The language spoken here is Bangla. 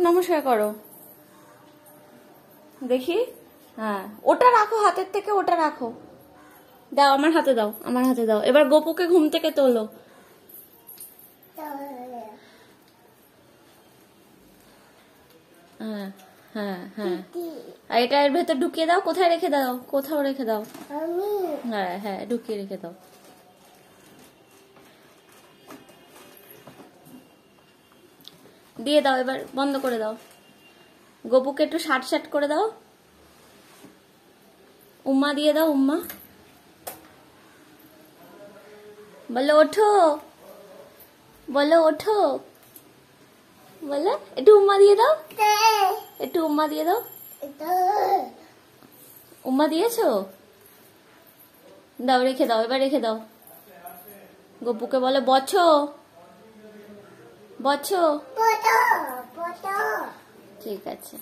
নমস্কার করো দেখি। হ্যাঁ, ওটা রাখো, হাতের থেকে ওটা রাখো। দাও, আমার হাতে দাও, আমার হাতে দাও। এবার গোপুকে ঘুম থেকে তোলো। হ্যাঁ হ্যাঁ হ্যাঁ, আর এটা এর ভেতর ঢুকিয়ে দাও। কোথায় রেখে দাও? কোথাও রেখে দাও। হ্যাঁ হ্যাঁ, ঢুকিয়ে রেখে দাও। দিয়ে দাও, এবার বন্ধ করে দাও। গোপুকে একটু শার্ট শার্ট করে দাও। উম্মা দিয়ে দাও, উম্মা। বলো ওঠো, বলো ওঠো, বলো। একটু উম্মা দিয়ে দাও, একটু উম্মা দিয়ে দাও। উম্মা দিয়েছো? দাও, রেখে দাও, এবার রেখে দাও। গপুকে বলো বছো, বছো। ঠিক আছে।